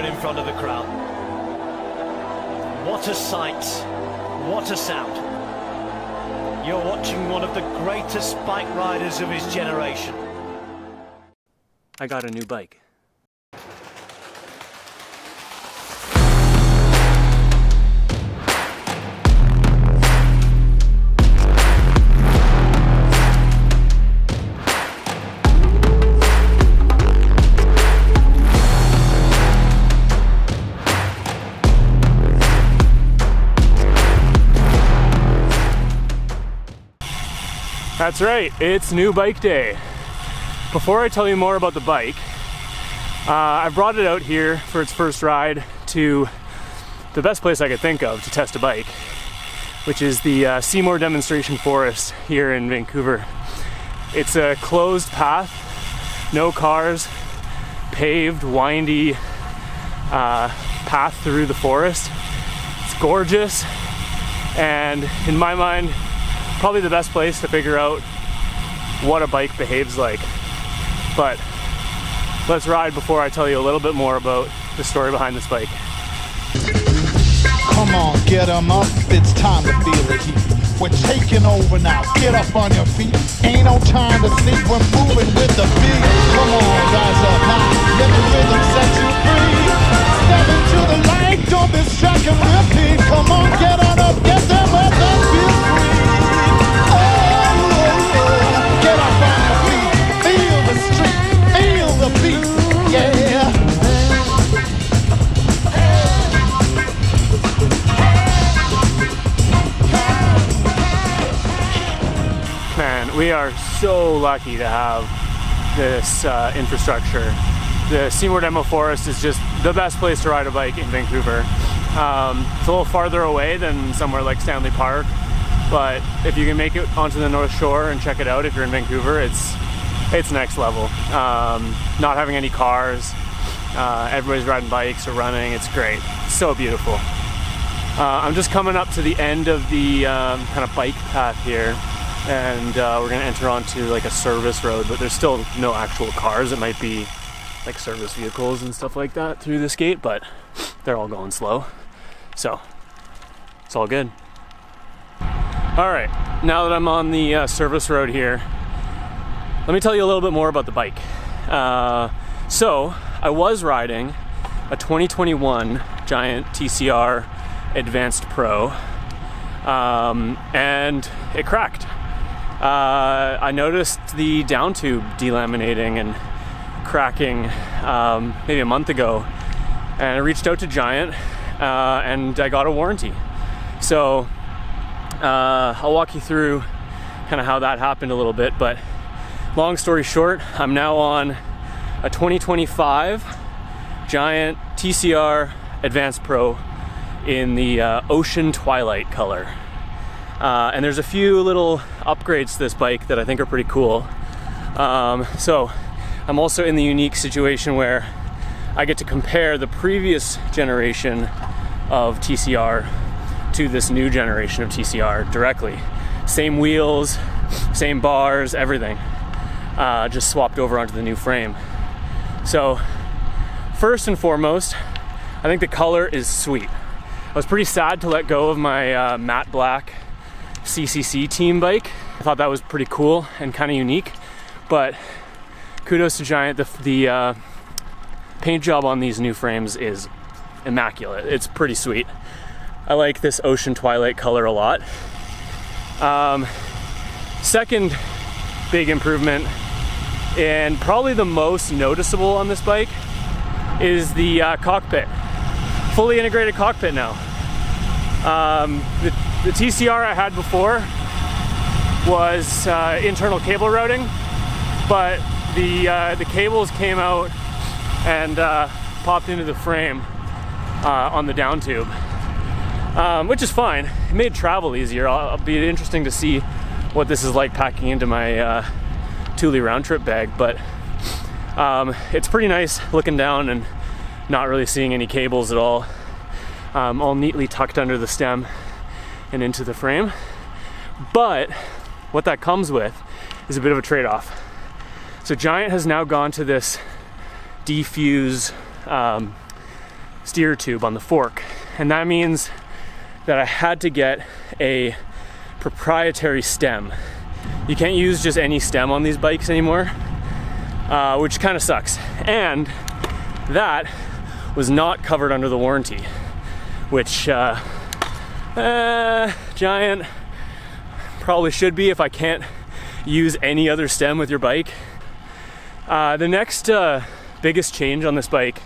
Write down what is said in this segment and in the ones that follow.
in front of the crowd. What a sight, what a sound. You're watching one of the greatest bike riders of his generation. I got a new bike. That's right, it's new bike day. Before I tell you more about the bike, I brought it out here for its first ride to the best place I could think of to test a bike, which is the Seymour Demonstration Forest here in Vancouver. It's a closed path, no cars, paved, windy path through the forest. It's gorgeous, and in my mind, probably the best place to figure out what a bike behaves like. But let's ride before I tell you a little bit more about the story behind this bike. Come on, get 'em up, it's time to feel the heat. We're taking over now, get up on your feet. Ain't no time to sleep, we're moving with the beat. Come on, rise up now, let the rhythm set you free. Step into the light, don't distract and repeat. Come on, get on up, get them up, let's be free. Get up on your feet, feel the street, feel the beat, yeah. Man, we are so lucky to have this infrastructure. The Seymour Demo Forest is just the best place to ride a bike in Vancouver. It's a little farther away than somewhere like Stanley Park, but if you can make it onto the North Shore and check it out if you're in Vancouver, it's next level. Not having any cars, everybody's riding bikes or running, it's great. It's so beautiful. I'm just coming up to the end of the kind of bike path here, and we're gonna enter onto like a service road, but there's still no actual cars. It might be like service vehicles and stuff like that through this gate, but they're all going slow, so it's all good. All right, now that I'm on the service road here, let me tell you a little bit more about the bike. So I was riding a 2021 Giant TCR Advanced Pro, and it cracked. I noticed the down tube delaminating and cracking maybe a month ago, and I reached out to Giant and I got a warranty. So I'll walk you through kind of how that happened a little bit, but long story short, I'm now on a 2025 Giant TCR Advanced Pro in the Ocean Twilight color. And there's a few little upgrades to this bike that I think are pretty cool. So I'm also in the unique situation where I get to compare the previous generation of TCR to this new generation of TCR directly. Same wheels, same bars, everything. Just swapped over onto the new frame. So first and foremost, I think the color is sweet. I was pretty sad to let go of my matte black CCC team bike. I thought that was pretty cool and kind of unique, but kudos to Giant. The paint job on these new frames is immaculate. It's pretty sweet. I like this Ocean Twilight color a lot. Second big improvement, and probably the most noticeable on this bike, is the cockpit. Fully integrated cockpit now. The TCR I had before was internal cable routing, but the cables came out and popped into the frame on the down tube, which is fine. It made travel easier. It'll be interesting to see what this is like packing into my Thule round trip bag, but it's pretty nice looking down and not really seeing any cables at all. All neatly tucked under the stem and into the frame. But what that comes with is a bit of a trade-off. So Giant has now gone to this defuse steer tube on the fork. And that means that I had to get a proprietary stem. You can't use just any stem on these bikes anymore, which kind of sucks. And that was not covered under the warranty, which Giant probably should be if I can't use any other stem with your bike. The next biggest change on this bike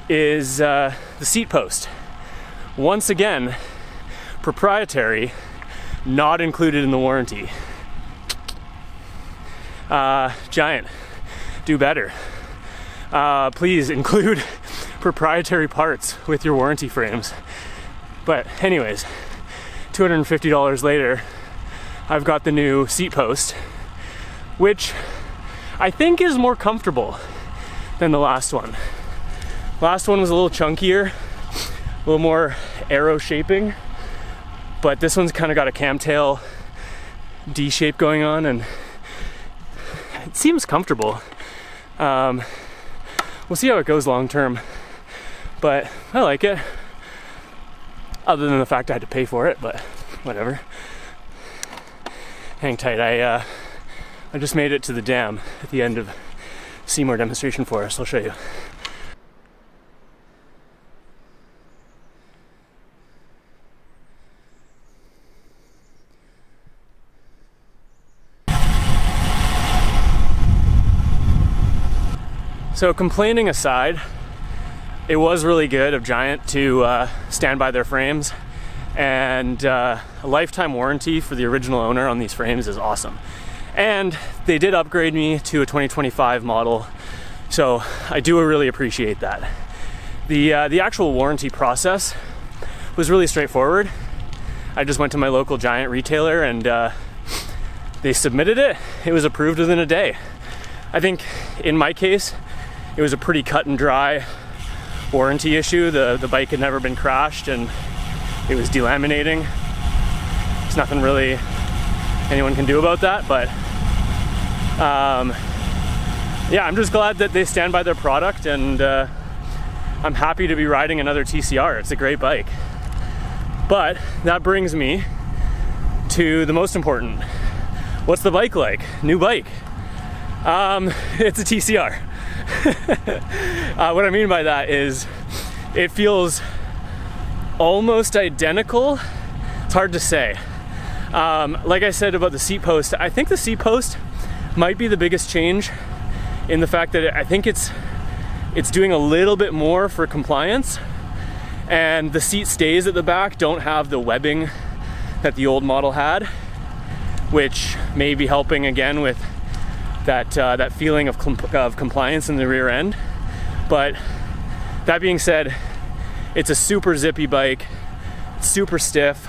is the seat post. Once again, proprietary, not included in the warranty. Giant, do better. Please include proprietary parts with your warranty frames. But anyways, $250 later, I've got the new seat post, which I think is more comfortable than the last one. Last one was a little chunkier, a little more arrow shaping, but this one's kind of got a camtail D shape going on, and it seems comfortable. We'll see how it goes long term, but I like it. Other than the fact I had to pay for it, but whatever. Hang tight. I just made it to the dam at the end of Seymour Demonstration Forest. I'll show you. So complaining aside, it was really good of Giant to stand by their frames, and a lifetime warranty for the original owner on these frames is awesome. And they did upgrade me to a 2025 model, so I do really appreciate that. The actual warranty process was really straightforward. I just went to my local Giant retailer and they submitted it. It was approved within a day. I think in my case, it was a pretty cut and dry warranty issue. The bike had never been crashed and it was delaminating. There's nothing really anyone can do about that, but yeah, I'm just glad that they stand by their product, and I'm happy to be riding another TCR. It's a great bike. But that brings me to the most important. What's the bike like? New bike. It's a TCR. What I mean by that is it feels almost identical. It's hard to say. Like I said about the seat post, I think the seat post might be the biggest change, in the fact that I think it's doing a little bit more for compliance, and the seat stays at the back don't have the webbing that the old model had, which may be helping again with that feeling of compliance in the rear end. But that being said, it's a super zippy bike. It's super stiff.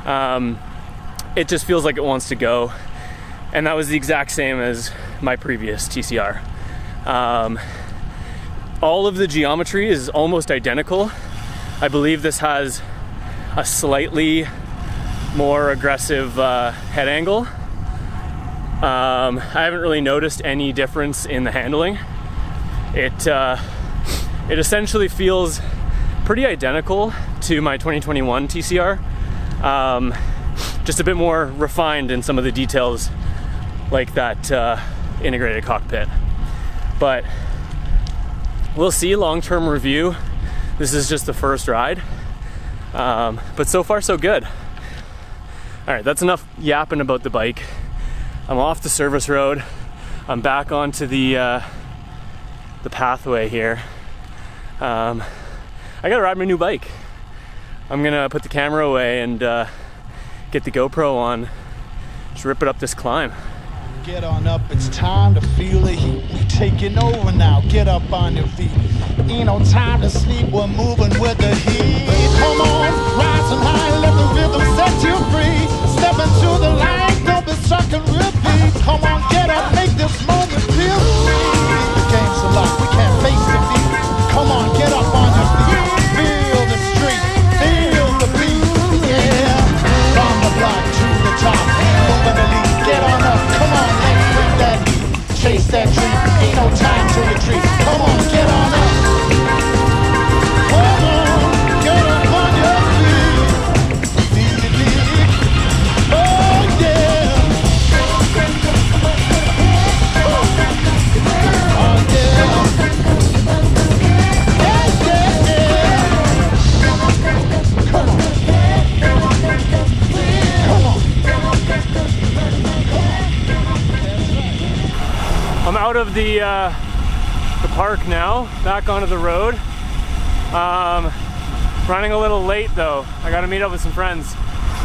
It just feels like it wants to go. And that was the exact same as my previous TCR. All of the geometry is almost identical. I believe this has a slightly more aggressive head angle. I haven't really noticed any difference in the handling. It essentially feels pretty identical to my 2021 TCR. Just a bit more refined in some of the details, like that integrated cockpit. But we'll see. Long-term review. This is just the first ride, but so far so good. All right, that's enough yapping about the bike. I'm off the service road. I'm back onto the pathway here. I gotta ride my new bike. I'm gonna put the camera away and get the GoPro on. Just rip it up this climb. Get on up, it's time to feel the heat. We taking over now, get up on your feet. Ain't no time to sleep, we're moving with the heat. Come on, rising high, let the rhythm set you free. Step into the line, don't be stuck and repeat. Come on, get up, make this moment feel free. The game's a lot, we can't face the beat. Come on, get up on your feet. Feel the street, feel the beat. Yeah, from the block to the top, moving the lead. Get on up, come on, let's bring that heat. Chase that dream, ain't no time to retreat. Come on, get on up. the park now, back onto the road. Running a little late though. I gotta meet up with some friends,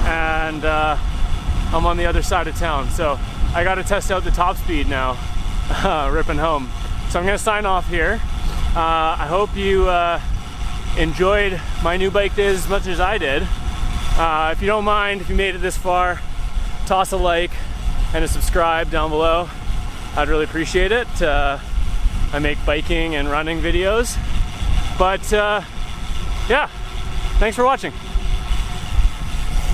and I'm on the other side of town, so I gotta test out the top speed now, ripping home. So I'm gonna sign off here. I hope you enjoyed my new bike days as much as I did. If you don't mind, if you made it this far, toss a like and a subscribe down below. I'd really appreciate it. I make biking and running videos. But yeah, thanks for watching.